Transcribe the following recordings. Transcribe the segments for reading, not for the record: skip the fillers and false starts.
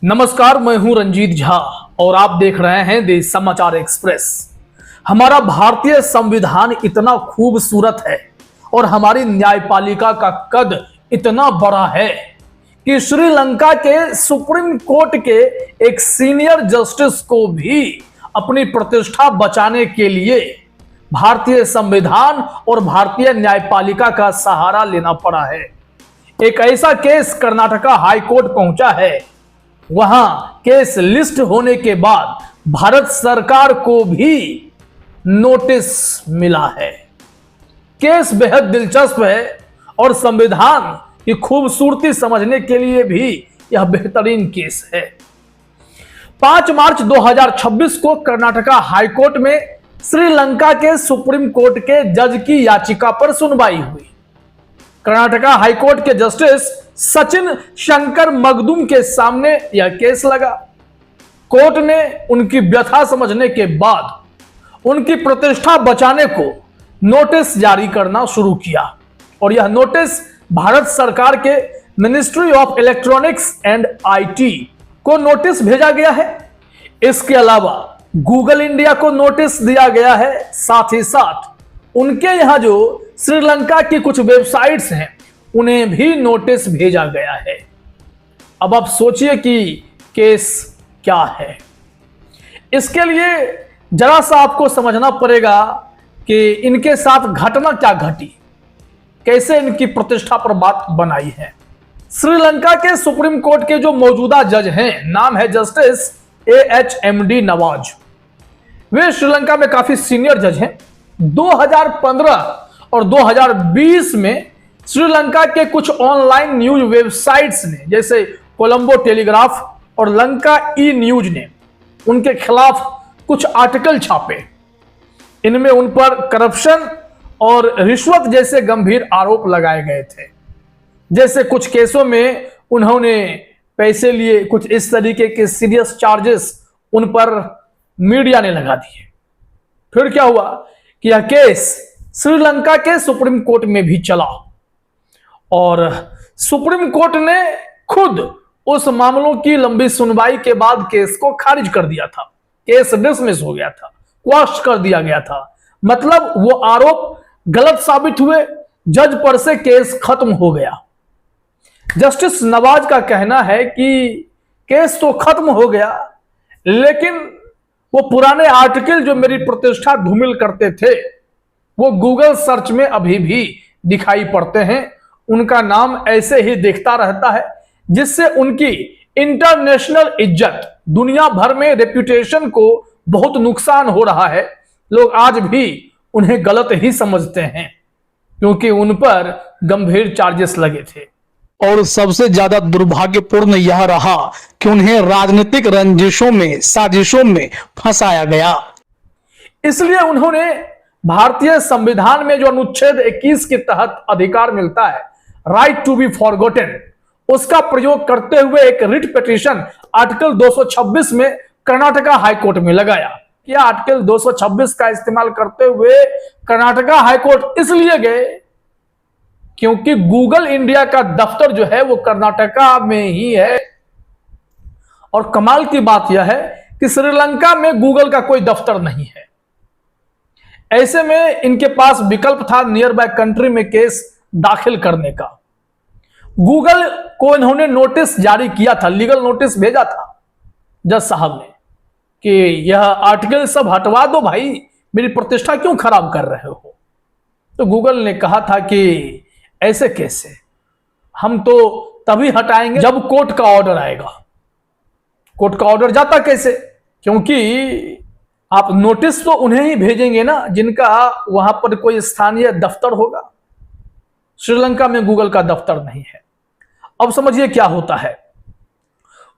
नमस्कार, मैं हूं रंजीत झा और आप देख रहे हैं देश समाचार एक्सप्रेस। हमारा भारतीय संविधान इतना खूबसूरत है और हमारी न्यायपालिका का कद इतना बड़ा है कि श्रीलंका के सुप्रीम कोर्ट के एक सीनियर जस्टिस को भी अपनी प्रतिष्ठा बचाने के लिए भारतीय संविधान और भारतीय न्यायपालिका का सहारा लेना पड़ा है। एक ऐसा केस कर्नाटका हाई कोर्ट पहुंचा है। वहां केस लिस्ट होने के बाद भारत सरकार को भी नोटिस मिला है। केस बेहद दिलचस्प है और संविधान की खूबसूरती समझने के लिए भी यह बेहतरीन केस है। 5 मार्च 2026 को कर्नाटका हाई कोर्ट में श्रीलंका के सुप्रीम कोर्ट के जज की याचिका पर सुनवाई हुई। कर्नाटका हाई कोर्ट के जस्टिस सचिन शंकर मगदुम के सामने यह केस लगा। कोर्ट ने उनकी व्यथा समझने के बाद उनकी प्रतिष्ठा बचाने को नोटिस जारी करना शुरू किया और यह नोटिस भारत सरकार के ministry of electronics and IT को नोटिस भेजा गया है। इसके अलावा गूगल इंडिया को नोटिस दिया गया है। साथ ही साथ उनके यहां जो श्रीलंका की कुछ वेबसाइट्स हैं उन्हें भी नोटिस भेजा गया है। अब आप सोचिए कि केस क्या है। इसके लिए जरा सा आपको समझना पड़ेगा कि इनके साथ घटना क्या घटी, कैसे इनकी प्रतिष्ठा पर बात बनाई है। श्रीलंका के सुप्रीम कोर्ट के जो मौजूदा जज हैं, नाम है जस्टिस AHMD नवाज। वे श्रीलंका में काफी सीनियर जज हैं। 2015 और 2020 में श्रीलंका के कुछ ऑनलाइन न्यूज वेबसाइट्स ने, जैसे कोलंबो टेलीग्राफ और लंका ई न्यूज ने उनके खिलाफ कुछ आर्टिकल छापे। इनमें उन पर करप्शन और रिश्वत जैसे गंभीर आरोप लगाए गए थे। जैसे कुछ केसों में उन्होंने पैसे लिए, कुछ इस तरीके के सीरियस चार्जेस उन पर मीडिया ने लगा दिए। फिर क्या हुआ कि यह केस श्रीलंका के सुप्रीम कोर्ट में भी चला और सुप्रीम कोर्ट ने खुद उस मामलों की लंबी सुनवाई के बाद केस को खारिज कर दिया था। केस डिसमिस हो गया था, क्वाश कर दिया गया था। मतलब वो आरोप गलत साबित हुए, जज पर से केस खत्म हो गया। जस्टिस नवाज का कहना है कि केस तो खत्म हो गया, लेकिन वो पुराने आर्टिकल जो मेरी प्रतिष्ठा धूमिल करते थे वो गूगल सर्च में अभी भी दिखाई पड़ते हैं। उनका नाम ऐसे ही दिखता रहता है, जिससे उनकी इंटरनेशनल इज्जत, दुनिया भर में रेप्यूटेशन को बहुत नुकसान हो रहा है। लोग आज भी उन्हें गलत ही समझते हैं क्योंकि उन पर गंभीर चार्जेस लगे थे। और सबसे ज्यादा दुर्भाग्यपूर्ण यह रहा कि उन्हें राजनीतिक रंजिशों में, साजिशों में फंसाया गया। इसलिए उन्होंने भारतीय संविधान में जो अनुच्छेद 21 के तहत अधिकार मिलता है, राइट टू बी फॉरगॉटन, उसका प्रयोग करते हुए एक रिट पिटीशन आर्टिकल 226 में कर्नाटका हाई कोर्ट में लगाया। यह आर्टिकल 226 का इस्तेमाल करते हुए कर्नाटका हाई कोर्ट इसलिए गए क्योंकि गूगल इंडिया का दफ्तर जो है वो कर्नाटका में ही है। और कमाल की बात यह है कि श्रीलंका में गूगल का कोई दफ्तर नहीं है। ऐसे में इनके पास विकल्प था नियर बाय कंट्री में केस दाखिल करने का। गूगल को इन्होंने नोटिस जारी किया था, लीगल नोटिस भेजा था जज साहब ने कि यह आर्टिकल सब हटवा दो भाई, मेरी प्रतिष्ठा क्यों खराब कर रहे हो। तो गूगल ने कहा था कि ऐसे कैसे, हम तो तभी हटाएंगे जब कोर्ट का ऑर्डर आएगा। कोर्ट का ऑर्डर जाता कैसे, क्योंकि आप नोटिस तो उन्हें ही भेजेंगे ना जिनका वहां पर कोई स्थानीय दफ्तर होगा। श्रीलंका में गूगल का दफ्तर नहीं है। अब समझिए क्या होता है।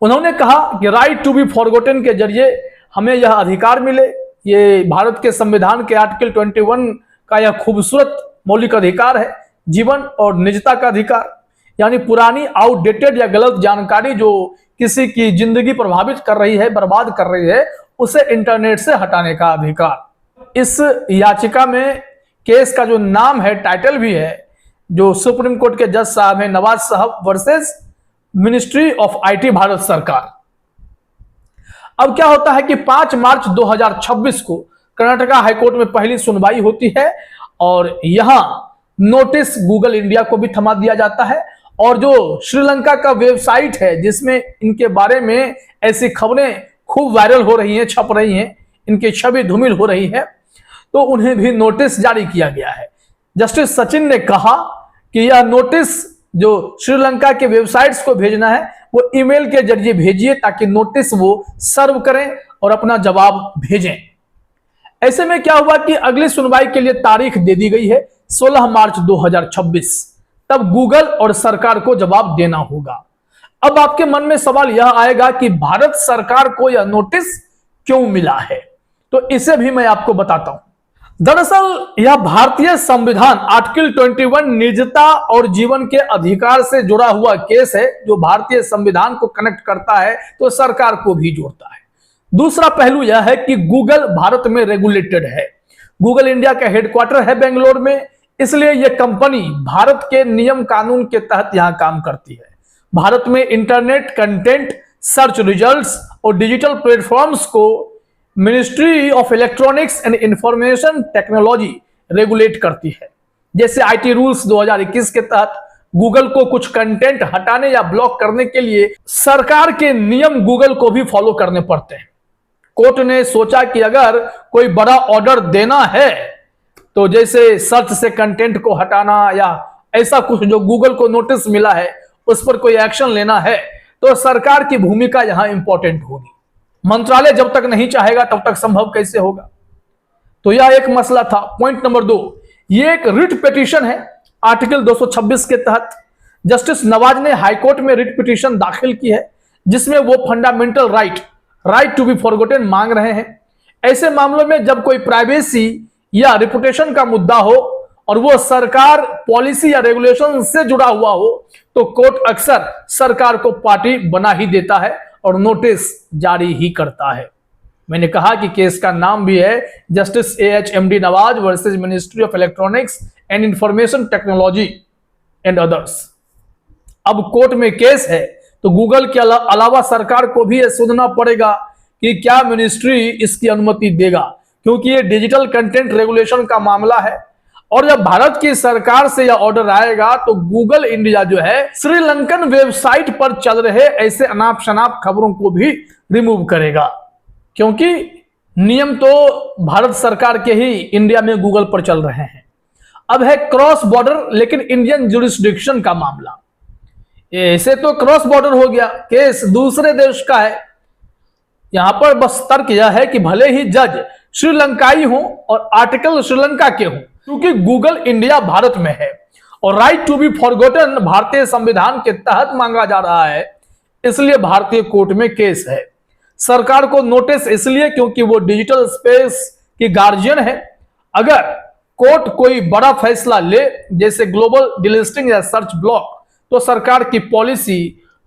उन्होंने कहा कि राइट टू बी फॉरगॉटन के जरिए हमें यह अधिकार मिले। ये भारत के संविधान के आर्टिकल 21 का यह खूबसूरत मौलिक अधिकार है, जीवन और निजता का अधिकार। यानी पुरानी आउटडेटेड या गलत जानकारी जो किसी की जिंदगी प्रभावित कर रही है, बर्बाद कर रही है, उसे इंटरनेट से हटाने का अधिकार। इस याचिका में केस का जो नाम है, टाइटल भी है, जो सुप्रीम कोर्ट के जज साहब हैं नवाज साहब versus ministry of IT Bharat सरकार। अब क्या होता है कि 5 मार्च 2026 को कर्नाटका हाईकोर्ट में पहली सुनवाई होती है और यहां नोटिस गूगल इंडिया को भी थमा दिया जाता है और जो श्रीलंका का वेबसाइट है जिसमें इनके बारे में ऐसी खबरें खूब वायरल हो रही हैं, छप रही हैं, इनकी छवि धूमिल हो रही है, तो उन्हें भी नोटिस जारी किया गया है। जस्टिस सचिन ने कहा कि यह नोटिस जो श्रीलंका के वेबसाइट्स को भेजना है वो ईमेल के जरिए भेजिए ताकि नोटिस वो सर्व करें और अपना जवाब भेजें। ऐसे में क्या हुआ कि अगली सुनवाई के लिए तारीख दे दी गई है 16 मार्च 2026। तब गूगल और सरकार को जवाब देना होगा। अब आपके मन में सवाल यह आएगा कि भारत सरकार को यह नोटिस क्यों मिला है, तो इसे भी मैं आपको बताता हूं। दरअसल यह भारतीय संविधान आर्टिकल 21 निजता और जीवन के अधिकार से जुड़ा हुआ केस है जो भारतीय संविधान को कनेक्ट करता है तो सरकार को भी जोड़ता है। दूसरा पहलू यह है कि गूगल भारत में रेगुलेटेड है। गूगल इंडिया का हेडक्वार्टर है बेंगलोर में, इसलिए यह कंपनी भारत के नियम कानून के तहत यहां काम करती है। भारत में इंटरनेट कंटेंट, सर्च रिजल्ट्स और डिजिटल प्लेटफॉर्म्स को ministry of electronics and information technology regulate करती है। जैसे आईटी रूल्स 2021 के तहत गूगल को कुछ कंटेंट हटाने या ब्लॉक करने के लिए सरकार के नियम गूगल को भी फॉलो करने पड़ते हैं। कोर्ट ने सोचा कि अगर कोई बड़ा ऑर्डर देना है तो जैसे सर्च से कंटेंट को हटाना या ऐसा कुछ जो गूगल को नोटिस मिला है उस पर कोई एक्शन लेना है तो सरकार की भूमिका यहां इंपॉर्टेंट होगी। मंत्रालय जब तक नहीं चाहेगा तब तक संभव कैसे होगा, तो यह एक मसला था। पॉइंट नंबर 2, यह एक रिट पिटीशन है आर्टिकल 226 के तहत। जस्टिस नवाज ने हाईकोर्ट में रिट पिटीशन दाखिल की है जिसमें वो fundamental right to be forgotten मांग रहे हैं। ऐसे मामलों में जब कोई प्राइवेसी या रिपुटेशन का मुद्दा हो और वो सरकार पॉलिसी या रेगुलेशन से जुड़ा हुआ हो तो कोर्ट अक्सर सरकार को पार्टी बना ही देता है और नोटिस जारी ही करता है। मैंने कहा कि केस का नाम भी है justice AHMD Nawaz versus ministry of electronics and information technology and others. अब कोर्ट में केस है तो गूगल के अलावा सरकार को भी यह सोचना पड़ेगा कि क्या मिनिस्ट्री इसकी अनुमति देगा, क्योंकि ये डिजिटल कंटेंट रेगुलेशन का मामला है और जब भारत की सरकार से यह ऑर्डर आएगा तो गूगल इंडिया जो है श्रीलंकन वेबसाइट पर चल रहे ऐसे अनाप शनाप खबरों को भी रिमूव करेगा, क्योंकि नियम तो भारत सरकार के ही इंडिया में गूगल पर चल रहे हैं। अब है क्रॉस बॉर्डर लेकिन इंडियन जुरिस्डिक्शन का मामला। ऐसे तो क्रॉस बॉर्डर हो गया, केस दूसरे देश का है। यहां पर बस तर्क यह है कि भले ही जज श्रीलंकाई हो और आर्टिकल श्रीलंका के हो, क्योंकि गूगल इंडिया भारत में है और राइट टू बी फॉरगॉटन भारतीय संविधान के तहत मांगा जा रहा है, इसलिए भारतीय कोर्ट में केस है। सरकार को नोटिस इसलिए क्योंकि वो डिजिटल स्पेस की गार्जियन है। अगर कोर्ट कोई बड़ा फैसला ले जैसे ग्लोबल डिलिस्टिंग या सर्च ब्लॉक तो सरकार की पॉलिसी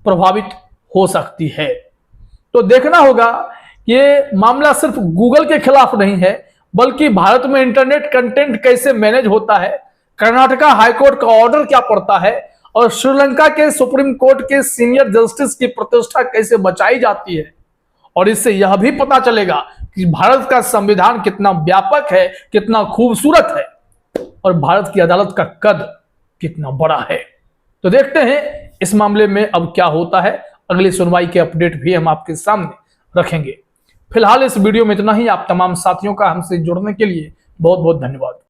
प्रभावित हो सकती है। तो देखना होगा कि ये मामला सिर्फ गूगल के खिलाफ नहीं है बल्कि भारत में इंटरनेट कंटेंट कैसे मैनेज होता है, कर्नाटका हाईकोर्ट का ऑर्डर क्या पड़ता है और श्रीलंका के सुप्रीम कोर्ट के सीनियर जस्टिस की प्रतिष्ठा कैसे बचाई जाती है। और इससे यह भी पता चलेगा कि भारत का संविधान कितना व्यापक है, कितना खूबसूरत है और भारत की अदालत का कद कितना बड़ा है। तो देखते हैं इस मामले में अब क्या होता है। अगली सुनवाई के अपडेट भी हम आपके सामने रखेंगे। फिलहाल इस वीडियो में इतना ही। आप तमाम साथियों का हमसे जुड़ने के लिए बहुत बहुत धन्यवाद।